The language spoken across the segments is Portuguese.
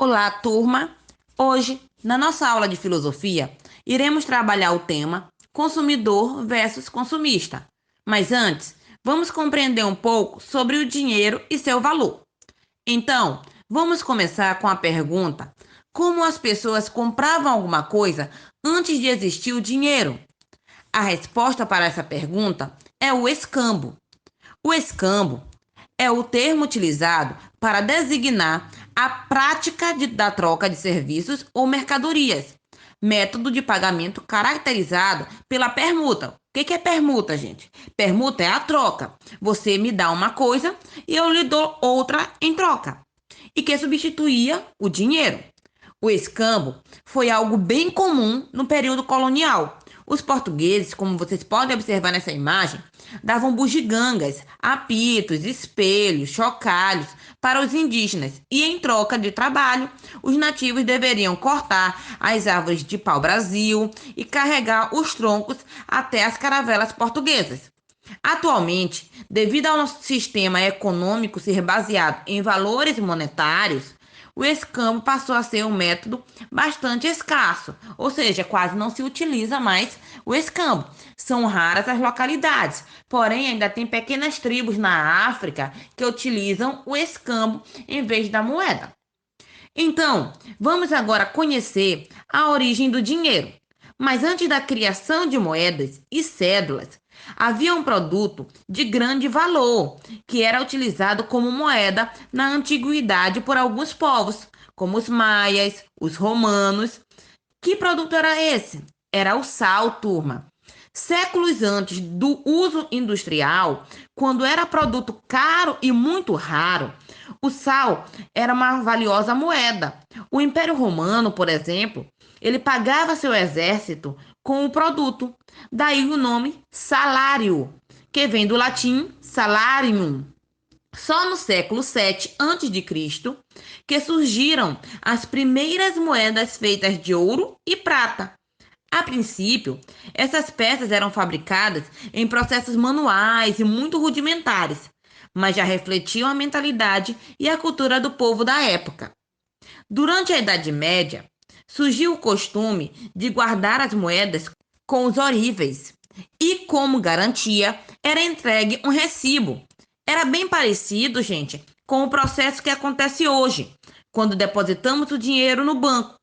Olá, turma! Hoje, na nossa aula de filosofia, iremos trabalhar o tema consumidor versus consumista. Mas antes, vamos compreender um pouco sobre o dinheiro e seu valor. Então, vamos começar com a pergunta: como as pessoas compravam alguma coisa antes de existir o dinheiro? A resposta para essa pergunta é o escambo. O escambo é o termo utilizado para designar a prática da troca de serviços ou mercadorias, método de pagamento caracterizado pela permuta. O que é permuta, gente? Permuta é a troca. Você me dá uma coisa e eu lhe dou outra em troca. E que substituía o dinheiro. O escambo foi algo bem comum no período colonial. Os portugueses, como vocês podem observar nessa imagem, davam bugigangas, apitos, espelhos, chocalhos para os indígenas e, em troca de trabalho, os nativos deveriam cortar as árvores de pau-brasil e carregar os troncos até as caravelas portuguesas. Atualmente, devido ao nosso sistema econômico ser baseado em valores monetários, o escambo passou a ser um método bastante escasso, ou seja, quase não se utiliza mais o escambo. São raras as localidades, porém ainda tem pequenas tribos na África que utilizam o escambo em vez da moeda. Então, vamos agora conhecer a origem do dinheiro. Mas antes da criação de moedas e cédulas, havia um produto de grande valor que era utilizado como moeda na antiguidade por alguns povos, como os maias, os romanos. Que produto era esse? Era o sal, turma. Séculos antes do uso industrial, quando era produto caro e muito raro, o sal era uma valiosa moeda. O Império Romano, por exemplo, ele pagava seu exército com o produto. Daí o nome salário, que vem do latim salarium. Só no século VII a.C. que surgiram as primeiras moedas feitas de ouro e prata. A princípio, essas peças eram fabricadas em processos manuais e muito rudimentares, mas já refletiam a mentalidade e a cultura do povo da época. Durante a Idade Média, surgiu o costume de guardar as moedas com os oríveis e, como garantia, era entregue um recibo. Era bem parecido, gente, com o processo que acontece hoje, quando depositamos o dinheiro no banco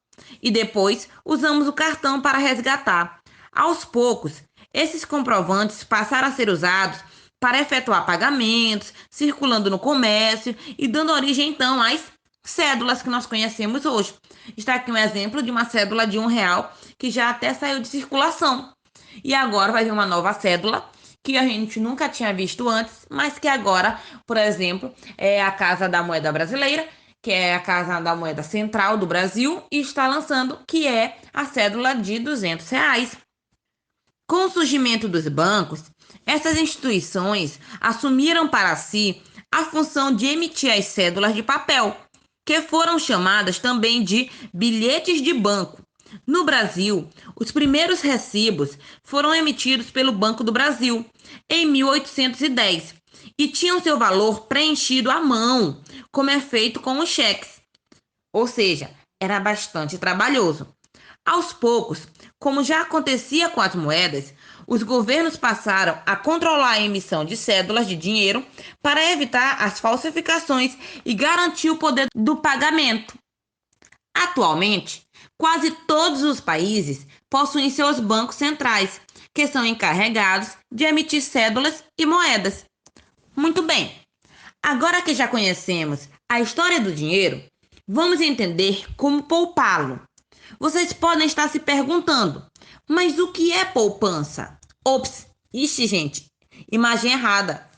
e depois usamos o cartão para resgatar. Aos poucos, esses comprovantes passaram a ser usados para efetuar pagamentos, circulando no comércio e dando origem então às cédulas que nós conhecemos hoje. Está aqui um exemplo de uma cédula de R$ 1 que já até saiu de circulação. E agora vai vir uma nova cédula que a gente nunca tinha visto antes, mas que agora, por exemplo, é a Casa da Moeda Brasileira, que é a Casa da Moeda Central do Brasil, e está lançando, que é a cédula de R$ 200. Com o surgimento dos bancos, essas instituições assumiram para si a função de emitir as cédulas de papel, que foram chamadas também de bilhetes de banco. No Brasil, os primeiros recibos foram emitidos pelo Banco do Brasil em 1810 e tinham seu valor preenchido à mão, como é feito com os cheques. Ou seja, era bastante trabalhoso. Aos poucos, como já acontecia com as moedas, os governos passaram a controlar a emissão de cédulas de dinheiro para evitar as falsificações e garantir o poder do pagamento. Atualmente, quase todos os países possuem seus bancos centrais, que são encarregados de emitir cédulas e moedas. Muito bem, agora que já conhecemos a história do dinheiro, vamos entender como poupá-lo. Vocês podem estar se perguntando, mas o que é poupança? Ops, ixi, gente, imagem errada.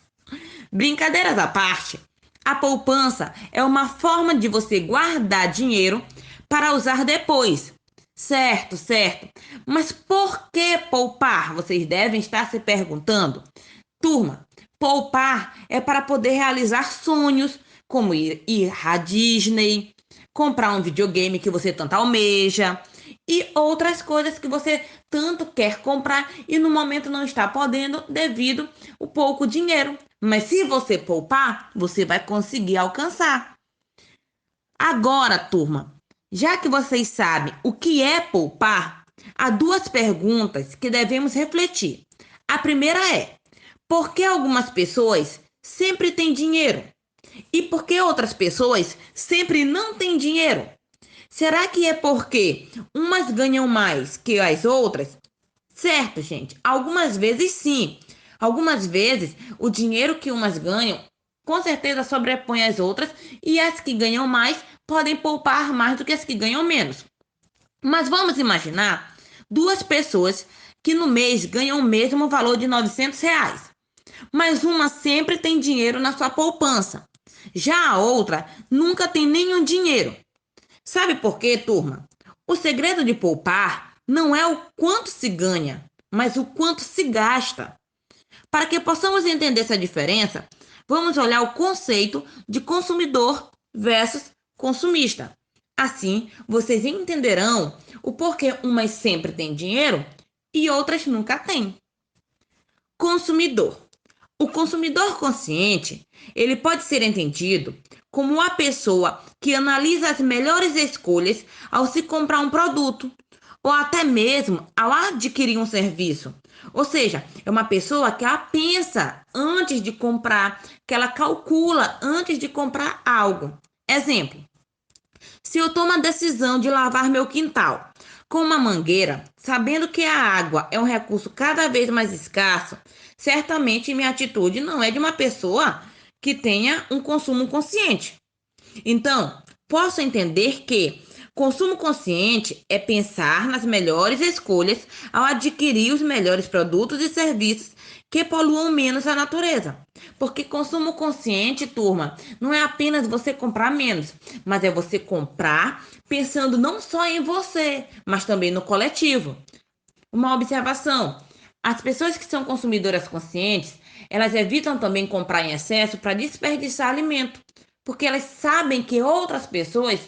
Brincadeiras à parte, a poupança é uma forma de você guardar dinheiro para usar depois. Certo, certo. Mas por que poupar? Vocês devem estar se perguntando. Turma, poupar é para poder realizar sonhos, como ir à Disney, comprar um videogame que você tanto almeja e outras coisas que você tanto quer comprar e no momento não está podendo devido ao pouco dinheiro. Mas se você poupar, você vai conseguir alcançar. Agora, turma, já que vocês sabem o que é poupar, há duas perguntas que devemos refletir. A primeira é: por que algumas pessoas sempre têm dinheiro? E por que outras pessoas sempre não têm dinheiro? Será que é porque umas ganham mais que as outras? Certo, gente. Algumas vezes sim. Algumas vezes o dinheiro que umas ganham com certeza sobrepõe as outras e as que ganham mais podem poupar mais do que as que ganham menos. Mas vamos imaginar duas pessoas que no mês ganham o mesmo valor de R$ 900, mas uma sempre tem dinheiro na sua poupança. Já a outra nunca tem nenhum dinheiro. Sabe por quê, turma? O segredo de poupar não é o quanto se ganha, mas o quanto se gasta. Para que possamos entender essa diferença, vamos olhar o conceito de consumidor versus consumista. Assim, vocês entenderão o porquê umas sempre têm dinheiro e outras nunca têm. Consumidor. O consumidor consciente, ele pode ser entendido como a pessoa que analisa as melhores escolhas ao se comprar um produto, ou até mesmo ao adquirir um serviço. Ou seja, é uma pessoa que ela pensa antes de comprar, que ela calcula antes de comprar algo. Exemplo: se eu tomo a decisão de lavar meu quintal com uma mangueira, sabendo que a água é um recurso cada vez mais escasso, certamente minha atitude não é de uma pessoa que tenha um consumo consciente. Então, posso entender que consumo consciente é pensar nas melhores escolhas ao adquirir os melhores produtos e serviços que poluam menos a natureza. Porque consumo consciente, turma, não é apenas você comprar menos, mas é você comprar pensando não só em você, mas também no coletivo. Uma observação: as pessoas que são consumidoras conscientes, elas evitam também comprar em excesso para desperdiçar alimento, porque elas sabem que outras pessoas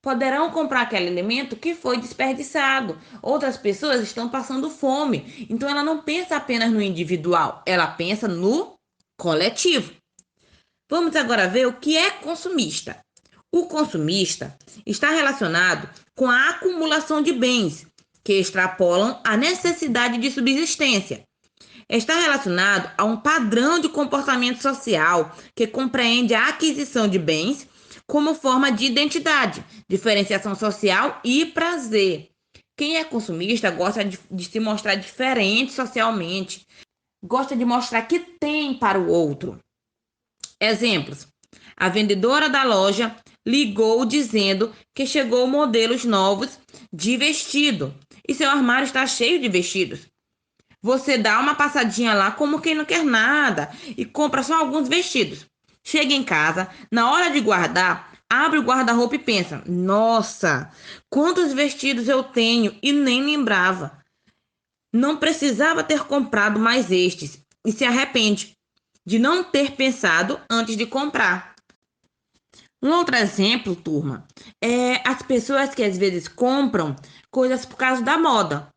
poderão comprar aquele alimento que foi desperdiçado. Outras pessoas estão passando fome. Então ela não pensa apenas no individual, ela pensa no coletivo. Vamos agora ver o que é consumista. O consumista está relacionado com a acumulação de bens que extrapolam a necessidade de subsistência. Está relacionado a um padrão de comportamento social que compreende a aquisição de bens como forma de identidade, diferenciação social e prazer. Quem é consumista gosta de se mostrar diferente socialmente, gosta de mostrar que tem para o outro. Exemplos: a vendedora da loja ligou dizendo que chegou modelos novos de vestido e seu armário está cheio de vestidos. Você dá uma passadinha lá como quem não quer nada e compra só alguns vestidos. Chega em casa, na hora de guardar, abre o guarda-roupa e pensa: nossa, quantos vestidos eu tenho e nem lembrava. Não precisava ter comprado mais estes e se arrepende de não ter pensado antes de comprar. Um outro exemplo, turma, é as pessoas que às vezes compram coisas por causa da moda.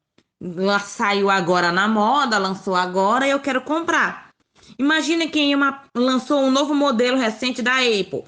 Ela saiu agora na moda, lançou agora e eu quero comprar. Imagina quem lançou um novo modelo recente da Apple.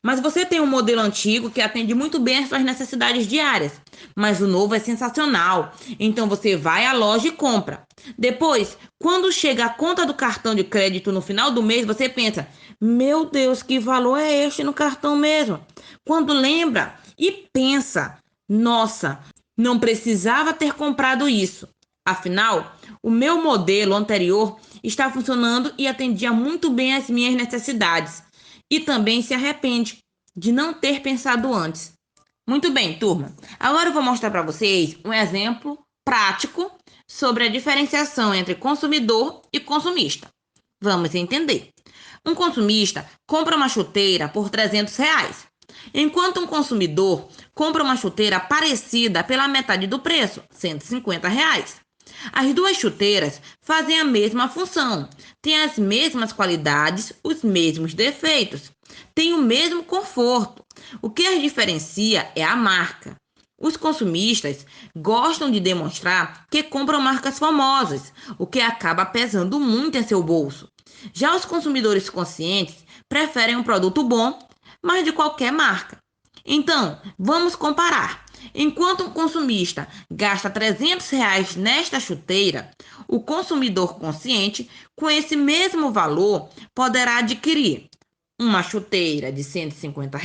Mas você tem um modelo antigo que atende muito bem às suas necessidades diárias. Mas o novo é sensacional. Então você vai à loja e compra. Depois, quando chega a conta do cartão de crédito no final do mês, você pensa: meu Deus, que valor é este no cartão mesmo? Quando lembra e pensa: nossa, não precisava ter comprado isso. Afinal, o meu modelo anterior está funcionando e atendia muito bem às minhas necessidades. E também se arrepende de não ter pensado antes. Muito bem, turma. Agora eu vou mostrar para vocês um exemplo prático sobre a diferenciação entre consumidor e consumista. Vamos entender. Um consumista compra uma chuteira por R$ 300, enquanto um consumidor compra uma chuteira parecida pela metade do preço, R$ 150. As duas chuteiras fazem a mesma função, têm as mesmas qualidades, os mesmos defeitos, têm o mesmo conforto. O que as diferencia é a marca. Os consumistas gostam de demonstrar que compram marcas famosas, o que acaba pesando muito em seu bolso. Já os consumidores conscientes preferem um produto bom, mas de qualquer marca. Então, vamos comparar. Enquanto um consumista gasta R$ 300 nesta chuteira, o consumidor consciente, com esse mesmo valor, poderá adquirir uma chuteira de R$ 150,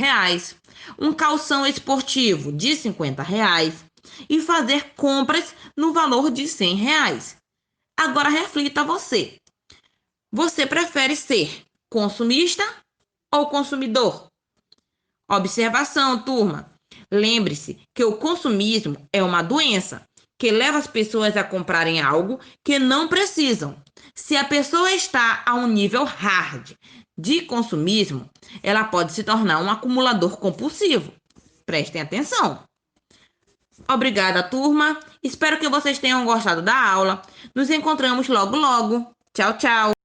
um calção esportivo de R$ 50 e fazer compras no valor de R$ 100. Agora reflita você. Você prefere ser consumista ou consumidor? Observação, turma. Lembre-se que o consumismo é uma doença que leva as pessoas a comprarem algo que não precisam. Se a pessoa está a um nível hard de consumismo, ela pode se tornar um acumulador compulsivo. Prestem atenção. Obrigada, turma. Espero que vocês tenham gostado da aula. Nos encontramos logo logo. Tchau, tchau.